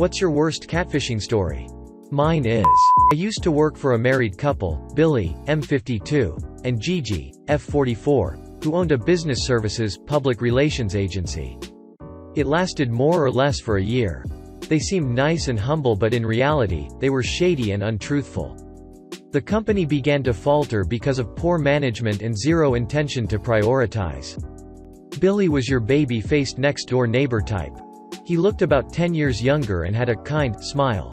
What's your worst catfishing story? Mine is. I used to work for a married couple, Billy, M52, and Gigi, F44, who owned a business services, public relations agency. It lasted more or less for a year. They seemed nice and humble, but in reality, they were shady and untruthful. The company began to falter because of poor management and zero intention to prioritize. Billy was your baby-faced next-door neighbor type. He looked about 10 years younger and had a kind smile.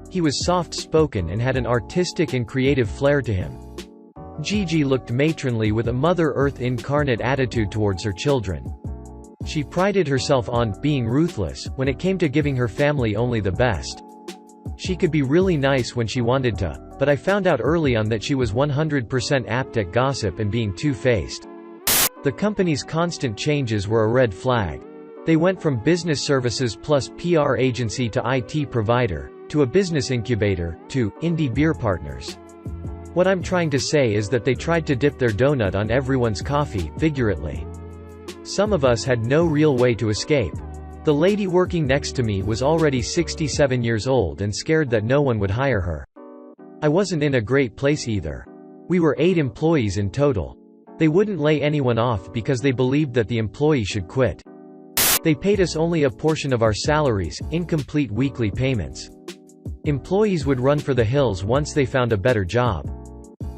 He was soft-spoken and had an artistic and creative flair to him. Gigi looked matronly with a Mother Earth incarnate attitude towards her children. She prided herself on being ruthless when it came to giving her family only the best. She could be really nice when she wanted to, but I found out early on that she was 100% apt at gossip and being two-faced. The company's constant changes were a red flag. They went from business services plus PR agency to IT provider, to a business incubator, to indie beer partners. What I'm trying to say is that they tried to dip their donut on everyone's coffee, figuratively. Some of us had no real way to escape. The lady working next to me was already 67 years old and scared that no one would hire her. I wasn't in a great place either. We were 8 employees in total. They wouldn't lay anyone off because they believed that the employee should quit. They paid us only a portion of our salaries, incomplete weekly payments. Employees would run for the hills once they found a better job.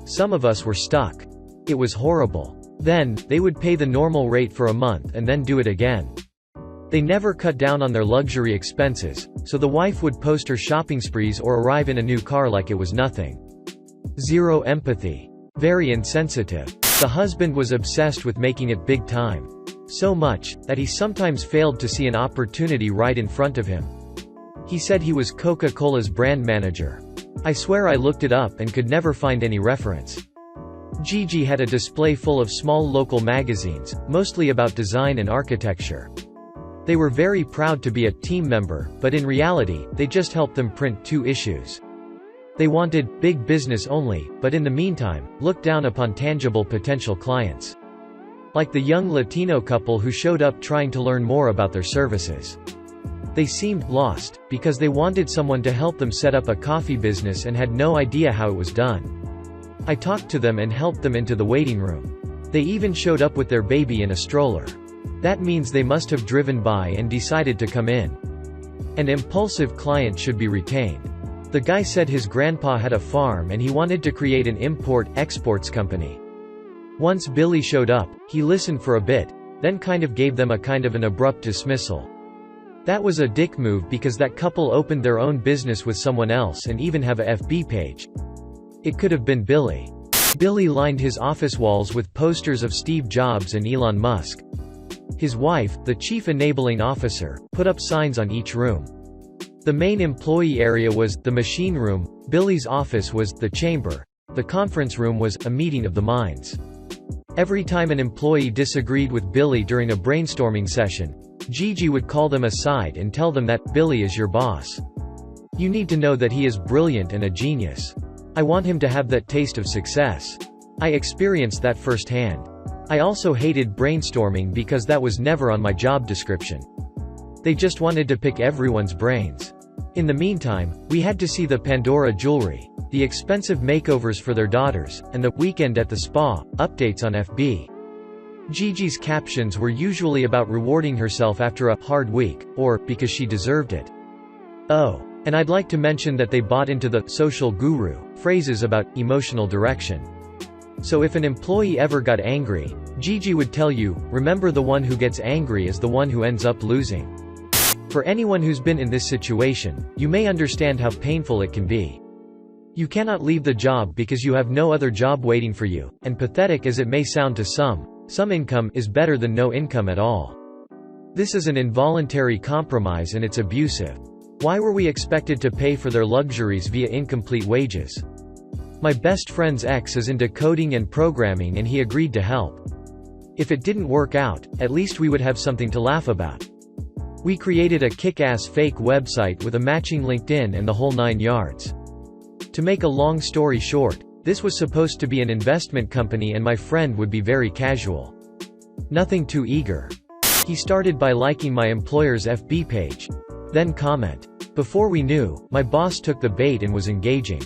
Some of us were stuck. It was horrible. Then, they would pay the normal rate for a month and then do it again. They never cut down on their luxury expenses, so the wife would post her shopping sprees or arrive in a new car like it was nothing. Zero empathy. Very insensitive. The husband was obsessed with making it big time. So much, that he sometimes failed to see an opportunity right in front of him. He said he was Coca-Cola's brand manager. I swear I looked it up and could never find any reference. Gigi had a display full of small local magazines, mostly about design and architecture. They were very proud to be a team member, but in reality, they just helped them print 2 issues. They wanted big business only, but in the meantime, looked down upon tangible potential clients. Like the young Latino couple who showed up trying to learn more about their services. They seemed lost, because they wanted someone to help them set up a coffee business and had no idea how it was done. I talked to them and helped them into the waiting room. They even showed up with their baby in a stroller. That means they must have driven by and decided to come in. An impulsive client should be retained. The guy said his grandpa had a farm and he wanted to create an import-exports company. Once Billy showed up, he listened for a bit, then kind of gave them an abrupt dismissal. That was a dick move because that couple opened their own business with someone else and even have a FB page. It could have been Billy. Billy lined his office walls with posters of Steve Jobs and Elon Musk. His wife, the chief enabling officer, put up signs on each room. The main employee area was the machine room, Billy's office was the chamber, the conference room was a meeting of the minds. Every time an employee disagreed with Billy during a brainstorming session, Gigi would call them aside and tell them that, Billy is your boss. You need to know that he is brilliant and a genius. I want him to have that taste of success. I experienced that firsthand. I also hated brainstorming because that was never on my job description. They just wanted to pick everyone's brains. In the meantime, we had to see the Pandora jewelry, the expensive makeovers for their daughters, and the weekend at the spa updates on FB. Gigi's captions were usually about rewarding herself after a hard week, or because she deserved it. Oh, and I'd like to mention that they bought into the social guru phrases about emotional direction. So if an employee ever got angry, Gigi would tell you, remember, the one who gets angry is the one who ends up losing. For anyone who's been in this situation, you may understand how painful it can be. You cannot leave the job because you have no other job waiting for you, and pathetic as it may sound to some income is better than no income at all. This is an involuntary compromise and it's abusive. Why were we expected to pay for their luxuries via incomplete wages? My best friend's ex is into coding and programming and he agreed to help. If it didn't work out, at least we would have something to laugh about. We created a kick-ass fake website with a matching LinkedIn and the whole 9 yards. To make a long story short, this was supposed to be an investment company and my friend would be very casual. Nothing too eager. He started by liking my employer's FB page. Then comment. Before we knew, my boss took the bait and was engaging.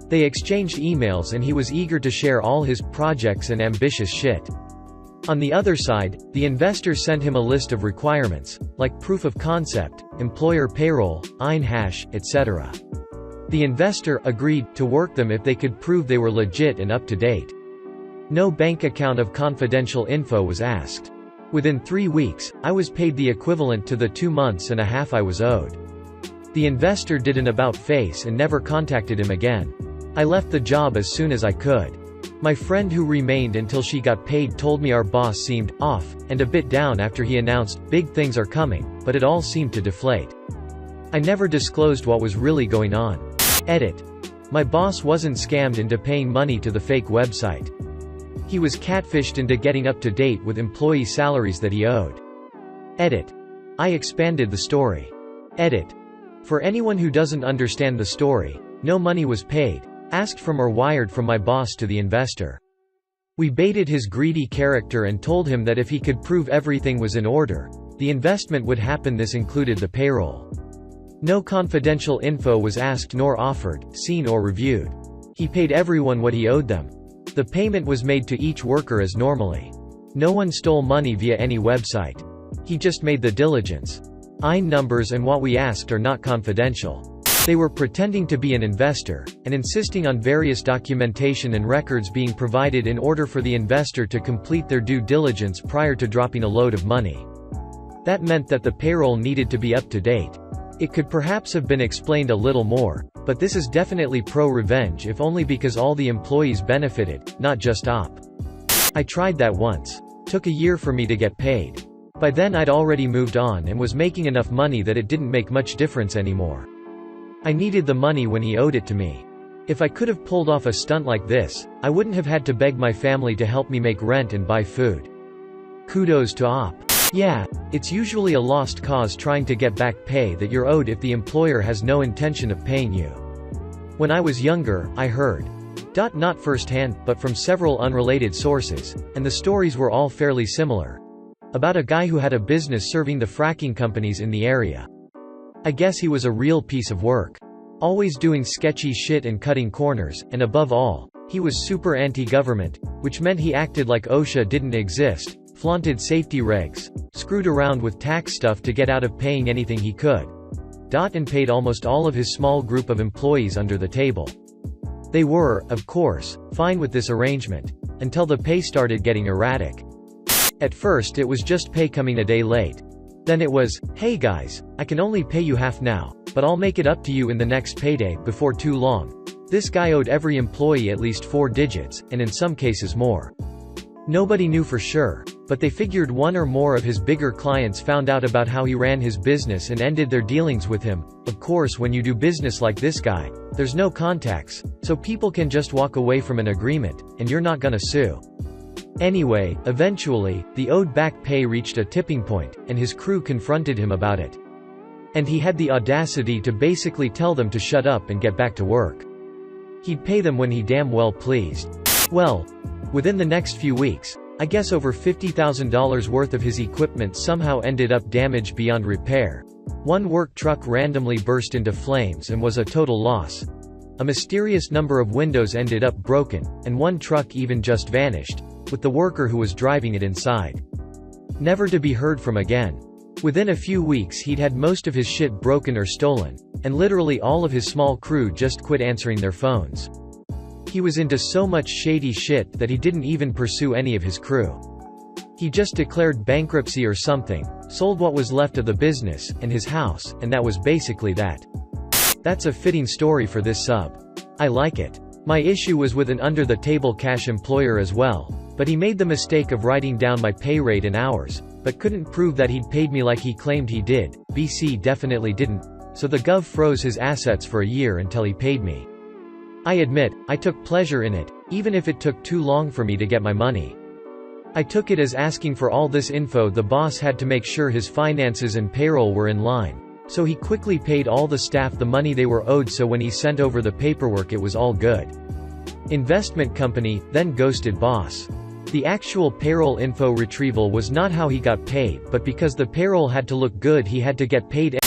They exchanged emails and he was eager to share all his projects and ambitious shit. On the other side, the investor sent him a list of requirements, like proof of concept, employer payroll, EIN-hash, etc. The investor agreed to work them if they could prove they were legit and up to date. No bank account of confidential info was asked. Within 3 weeks, I was paid the equivalent to the 2 months and a half I was owed. The investor did an about-face and never contacted him again. I left the job as soon as I could. My friend who remained until she got paid told me our boss seemed off and a bit down after he announced big things are coming, but it all seemed to deflate. I never disclosed what was really going on. Edit. My boss wasn't scammed into paying money to the fake website. He was catfished into getting up to date with employee salaries that he owed. Edit. I expanded the story. Edit. For anyone who doesn't understand the story, no money was paid, asked from or wired from my boss to the investor. We baited his greedy character and told him that if he could prove everything was in order, the investment would happen. This included the payroll. No confidential info was asked nor offered, seen or reviewed. He paid everyone what he owed them. The payment was made to each worker as normally. No one stole money via any website. He just made the diligence. EIN numbers and what we asked are not confidential. They were pretending to be an investor, and insisting on various documentation and records being provided in order for the investor to complete their due diligence prior to dropping a load of money. That meant that the payroll needed to be up to date. It could perhaps have been explained a little more, but this is definitely ProRevenge if only because all the employees benefited, not just op. I tried that once. Took a year for me to get paid. By then I'd already moved on and was making enough money that it didn't make much difference anymore. I needed the money when he owed it to me. If I could have pulled off a stunt like this, I wouldn't have had to beg my family to help me make rent and buy food. Kudos to op. Yeah, it's usually a lost cause trying to get back pay that you're owed if the employer has no intention of paying you. When I was younger, I heard, not firsthand, but from several unrelated sources, and the stories were all fairly similar, about a guy who had a business serving the fracking companies in the area. I guess he was a real piece of work. Always doing sketchy shit and cutting corners, and above all, he was super anti-government, which meant he acted like OSHA didn't exist, flaunted safety regs, screwed around with tax stuff to get out of paying anything he could. And paid almost all of his small group of employees under the table. They were, of course, fine with this arrangement, until the pay started getting erratic. At first it was just pay coming a day late. Then it was, hey guys, I can only pay you half now, but I'll make it up to you in the next payday. Before too long, this guy owed every employee at least 4 digits, and in some cases more. Nobody knew for sure, but they figured one or more of his bigger clients found out about how he ran his business and ended their dealings with him. Of course, when you do business like this guy, there's no contacts, so people can just walk away from an agreement, and you're not gonna sue. Anyway, eventually, the owed back pay reached a tipping point, and his crew confronted him about it. And he had the audacity to basically tell them to shut up and get back to work. He'd pay them when he damn well pleased. Well, within the next few weeks, I guess over $50,000 worth of his equipment somehow ended up damaged beyond repair. One work truck randomly burst into flames and was a total loss. A mysterious number of windows ended up broken, and one truck even just vanished, with the worker who was driving it inside. Never to be heard from again. Within a few weeks he'd had most of his shit broken or stolen, and literally all of his small crew just quit answering their phones. He was into so much shady shit that he didn't even pursue any of his crew. He just declared bankruptcy or something, sold what was left of the business, and his house, and that was basically that. That's a fitting story for this sub. I like it. My issue was with an under-the-table cash employer as well, but he made the mistake of writing down my pay rate and hours, but couldn't prove that he'd paid me like he claimed he did. BC definitely didn't, so the gov froze his assets for a year until he paid me. I admit, I took pleasure in it, even if it took too long for me to get my money. I took it as asking for all this info. The boss had to make sure his finances and payroll were in line, so he quickly paid all the staff the money they were owed, so when he sent over the paperwork it was all good. Investment company, then ghosted boss. The actual payroll info retrieval was not how he got paid, but because the payroll had to look good he had to get paid